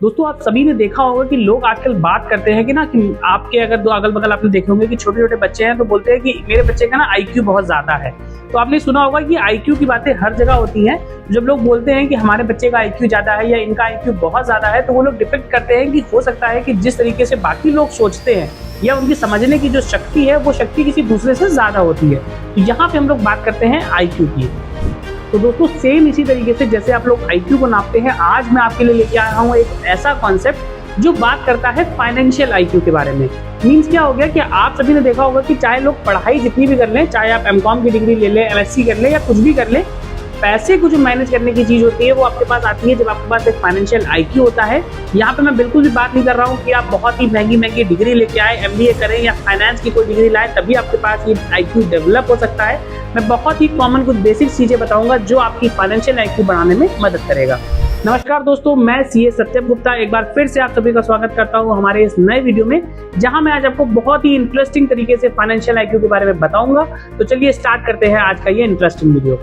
दोस्तों आप सभी ने देखा होगा कि लोग आजकल बात करते हैं कि आपके अगर दो अगल बगल आपने देखे होंगे कि छोटे छोटे बच्चे हैं तो बोलते हैं कि मेरे बच्चे का आईक्यू बहुत ज्यादा है। तो आपने सुना होगा कि आईक्यू की बातें हर जगह होती हैं। जब लोग बोलते हैं कि हमारे बच्चे का आईक्यू ज्यादा है या इनका आईक्यू बहुत ज्यादा है, तो वो लोग डिपेक्ट करते हैं कि हो सकता है कि जिस तरीके से बाकी लोग सोचते हैं या उनकी समझने की जो शक्ति है वो शक्ति किसी दूसरे से ज्यादा होती है। तो यहाँ पे हम लोग बात करते हैं आईक्यू की। तो दोस्तों सेम इसी तरीके से जैसे आप लोग आईक्यू को नापते हैं, आज मैं आपके लिए लेके आया हूँ एक ऐसा कॉन्सेप्ट जो बात करता है फाइनेंशियल आईक्यू के बारे में। मीन्स क्या हो गया कि आप सभी ने देखा होगा कि चाहे लोग पढ़ाई जितनी भी कर लें, चाहे आप एमकॉम की डिग्री ले लें, एमएससी कर लें या कुछ भी कर लें, पैसे को जो मैनेज करने की चीज होती है वो आपके पास आती है जब आपके पास एक फाइनेंशियल आईक्यू होता है। यहाँ पे मैं बिल्कुल भी बात नहीं कर रहा हूँ कि आप बहुत ही महंगी महंगी डिग्री लेके आए, एमबीए करें या फाइनेंस की कोई डिग्री लाए तभी आपके पास ये आईक्यू डेवलप हो सकता है। मैं बहुत ही कॉमन कुछ बेसिक चीजें बताऊंगा जो आपकी फाइनेंशियल आईक्यू बढ़ाने में मदद करेगा। नमस्कार दोस्तों, मैं सीए सत्यम गुप्ता एक बार फिर से आप सभी का स्वागत करता हूं हमारे इस नए वीडियो में, जहां मैं आज आपको बहुत ही इंटरेस्टिंग तरीके से फाइनेंशियल आईक्यू के बारे में बताऊंगा। तो चलिए स्टार्ट करते हैं आज का ये इंटरेस्टिंग वीडियो।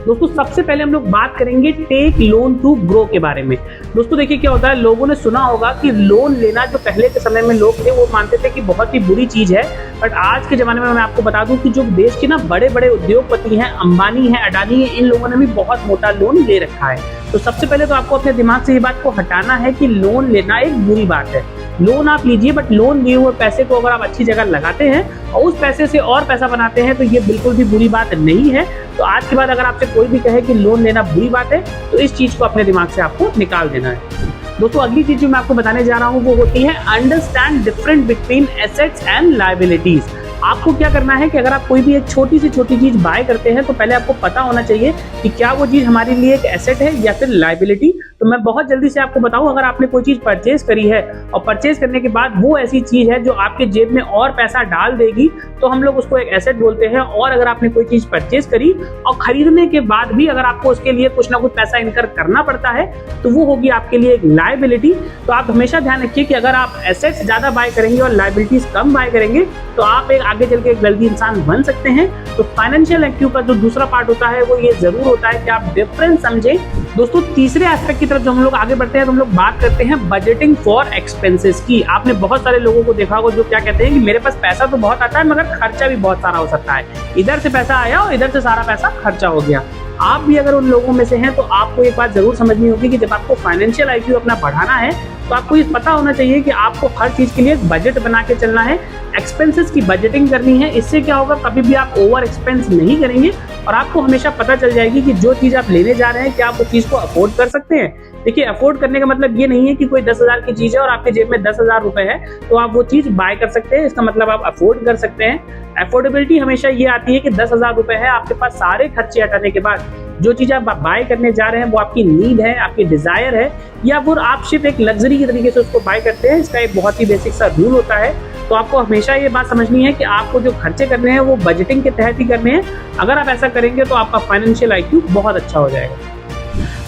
दोस्तों सबसे पहले हम लोग बात करेंगे टेक लोन टू ग्रो के बारे में। दोस्तों देखिए क्या होता है, लोगों ने सुना होगा कि लोन लेना जो पहले के समय में लोग थे वो मानते थे कि बहुत ही बुरी चीज है, बट आज के जमाने में मैं आपको बता दूं कि जो देश के बड़े बड़े उद्योगपति हैं, अंबानी है, अडानी है, इन लोगों ने भी बहुत मोटा लोन ले रखा है। तो सबसे पहले तो आपको अपने दिमाग से ये बात को हटाना है कि लोन लेना एक बुरी बात है। लोन आप लीजिए, बट लोन लिए हुए पैसे को अगर आप अच्छी जगह लगाते हैं और उस पैसे से और पैसा बनाते हैं तो ये बिल्कुल भी बुरी बात नहीं है। तो आज के बाद अगर आपसे कोई भी कहे कि लोन लेना बुरी बात है तो इस चीज को अपने दिमाग से आपको निकाल देना है। दोस्तों अगली चीज जो मैं आपको बताने जा रहा हूँ वो होती है understand difference between assets and liabilities. आपको क्या करना है कि अगर आप कोई भी एक छोटी से छोटी चीज बाय करते हैं तो पहले आपको पता होना चाहिए कि क्या वो चीज हमारे लिए एक एसेट है या फिर लायबिलिटी। तो मैं बहुत जल्दी से आपको बताऊं, अगर आपने कोई चीज परचेज करी है और परचेज करने के बाद वो ऐसी चीज है जो आपके जेब में और पैसा डाल देगी तो हम लोग उसको एक एसेट बोलते हैं। और अगर आपने कोई चीज परचेज करी और खरीदने के बाद भी अगर आपको उसके लिए कुछ ना कुछ पैसा इनकर करना पड़ता है तो वो होगी आपके लिए एक लायबिलिटी। तो आप हमेशा ध्यान रखिए कि अगर आप एसेट्स ज्यादा बाय करेंगे और लायबिलिटीज कम बाय करेंगे तो आप एक आगे चल के एक गलती इंसान बन सकते हैं। तो फाइनेंशियल आईक्यू का जो दूसरा पार्ट होता है वो ये जरूर होता है कि आप डिफरेंस समझें। दोस्तों तीसरे एस्पेक्ट की तरफ जब हम लोग आगे बढ़ते हैं तो हम लोग बात करते हैं बजटिंग फॉर एक्सपेंसेस की। आपने बहुत सारे लोगों को देखा होगा जो क्या कहते हैं कि मेरे पास पैसा तो बहुत आता है मगर खर्चा भी बहुत सारा हो सकता है। इधर से पैसा आया और इधर से सारा पैसा खर्चा हो गया। आप भी अगर उन लोगों में से हैं तो आपको एक बात जरूर समझनी होगी कि जब आपको फाइनेंशियल आईक्यू अपना बढ़ाना है तो आपको ये पता होना चाहिए कि आपको हर चीज के लिए एक बजट बना के चलना है, एक्सपेंसेस की बजटिंग करनी है। इससे क्या होगा, कभी भी आप ओवर एक्सपेंस नहीं करेंगे और आपको हमेशा पता चल जाएगी कि जो चीज आप लेने जा रहे हैं क्या आप उस चीज को अफोर्ड कर सकते हैं। देखिए अफोर्ड करने का मतलब ये नहीं है कि कोई 10,000 की चीज है और आपके जेब में 10,000 रुपए है तो आप वो चीज बाय कर सकते हैं। इसका मतलब आप अफोर्ड कर सकते हैं। अफोर्डेबिलिटी हमेशा ये आती है कि 10,000 रुपए है, आपके पास सारे खर्चे हटाने के बाद जो चीज आप बाय करने जा रहे हैं वो आपकी नीड है, आपकी डिजायर है, या वो आप सिर्फ एक लग्जरी के तरीके से उसको बाय करते हैं। इसका एक बहुत ही बेसिक सा रूल होता है। तो आपको हमेशा ये बात समझनी है कि आपको जो खर्चे करने हैं वो बजटिंग के तहत ही करने हैं। अगर आप ऐसा करेंगे तो आपका फाइनेंशियल आईक्यू बहुत अच्छा हो जाएगा।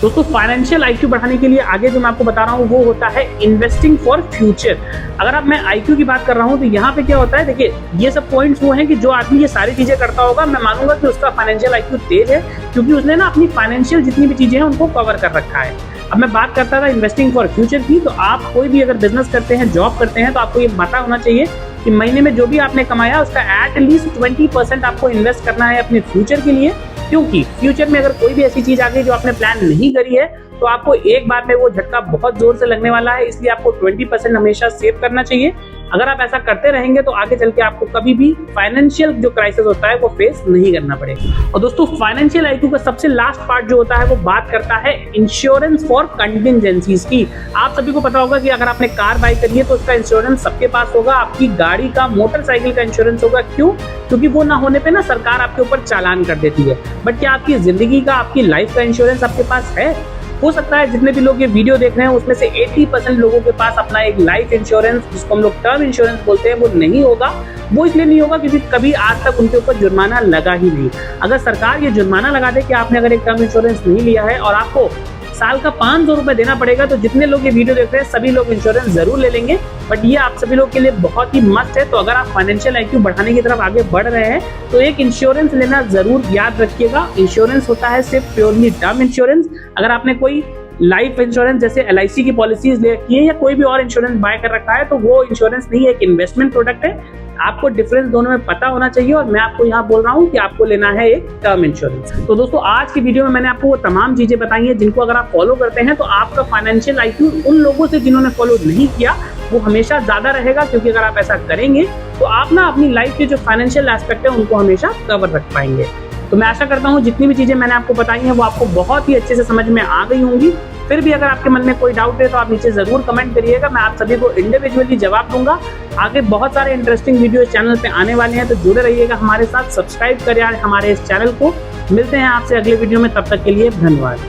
दोस्तों फाइनेंशियल आईक्यू बढ़ाने के लिए आगे जो मैं आपको बता रहा हूँ वो होता है इन्वेस्टिंग फॉर फ्यूचर। अगर अब मैं आईक्यू की बात कर रहा हूँ तो यहाँ पे क्या होता है, देखिए ये सब पॉइंट्स वो हैं कि जो आदमी ये सारी चीजें करता होगा मैं मानूंगा कि उसका फाइनेंशियल आईक्यू तेज है, क्योंकि उसने अपनी फाइनेंशियल जितनी भी चीजें हैं उनको कवर कर रखा है। अब मैं बात करता था इन्वेस्टिंग फॉर फ्यूचर की। तो आप कोई भी अगर बिजनेस करते हैं, जॉब करते हैं, तो आपको ये पता होना चाहिए कि महीने में जो भी आपने कमाया उसका एटलीस्ट 20% आपको इन्वेस्ट करना है अपने फ्यूचर के लिए। क्योंकि फ्यूचर में अगर कोई भी ऐसी चीज आ गई जो आपने प्लान नहीं करी है तो आपको एक बार में वो झटका बहुत जोर से लगने वाला है। इसलिए आपको 20% हमेशा सेव करना चाहिए। अगर आप ऐसा करते रहेंगे तो आगे चल के आपको कभी भी फाइनेंशियल जो क्राइसिस होता है वो फेस नहीं करना पड़ेगा। और दोस्तों फाइनेंशियल आईक्यू का सबसे लास्ट पार्ट जो होता है वो बात करता है इंश्योरेंस फॉर कंटिजेंसीज की। आप सभी को पता होगा कि अगर आपने कार बाय करी है तो उसका इंश्योरेंस सबके पास होगा। आपकी गाड़ी का, मोटरसाइकिल का इंश्योरेंस होगा। क्यों? क्योंकि वो ना होने पे ना सरकार आपके ऊपर चालान कर देती है। बट क्या आपकी जिंदगी का, आपकी लाइफ का इंश्योरेंस आपके पास है? हो सकता है जितने भी लोग ये वीडियो देख रहे हैं उसमें से 80% लोगों के पास अपना एक लाइफ इंश्योरेंस, जिसको हम लोग टर्म इंश्योरेंस बोलते हैं, वो नहीं होगा। वो इसलिए नहीं होगा क्योंकि कभी आज तक उनके ऊपर जुर्माना लगा ही नहीं। अगर सरकार ये जुर्माना लगा दे कि आपने अगर एक टर्म इंश्योरेंस नहीं लिया है और आपको साल का 500 रुपए देना पड़ेगा, तो जितने लोग ये वीडियो देख रहे हैं सभी लोग इंश्योरेंस जरूर ले लेंगे। बट ये आप सभी लोग के लिए बहुत ही मस्त है। तो अगर आप फाइनेंशियल आईक्यू बढ़ाने की तरफ आगे बढ़ रहे हैं तो एक इंश्योरेंस लेना जरूर याद रखिएगा। इंश्योरेंस होता है सिर्फ प्योरली टर्म इंश्योरेंस। अगर आपने कोई लाइफ इंश्योरेंस जैसे LIC की पॉलिसीज ले रखी है या कोई भी और इंश्योरेंस बाय कर रखा है तो वो इंश्योरेंस नहीं है, एक इन्वेस्टमेंट प्रोडक्ट है। आपको डिफरेंस दोनों में पता होना चाहिए और मैं आपको यहाँ बोल रहा हूँ कि आपको लेना है एक टर्म इंश्योरेंस। तो दोस्तों आज की वीडियो में मैंने आपको वो तमाम चीजें बताई हैं जिनको अगर आप फॉलो करते हैं तो आपका फाइनेंशियल IQ उन लोगों से जिन्होंने फॉलो नहीं किया वो हमेशा ज्यादा रहेगा, क्योंकि अगर आप ऐसा करेंगे तो आप ना अपनी लाइफ के जो फाइनेंशियल एस्पेक्ट है उनको हमेशा कवर रख पाएंगे। तो मैं आशा करता हूँ जितनी भी चीजें मैंने आपको बताई हैं वो आपको बहुत ही अच्छे से समझ में आ गई होंगी। फिर भी अगर आपके मन में कोई डाउट है तो आप नीचे जरूर कमेंट करिएगा, मैं आप सभी को इंडिविजुअली जवाब दूंगा। आगे बहुत सारे इंटरेस्टिंग वीडियो चैनल पे आने वाले हैं, तो जुड़े रहिएगा हमारे साथ, सब्सक्राइब करिए हमारे इस चैनल को। मिलते हैं आपसे अगले वीडियो में, तब तक के लिए धन्यवाद।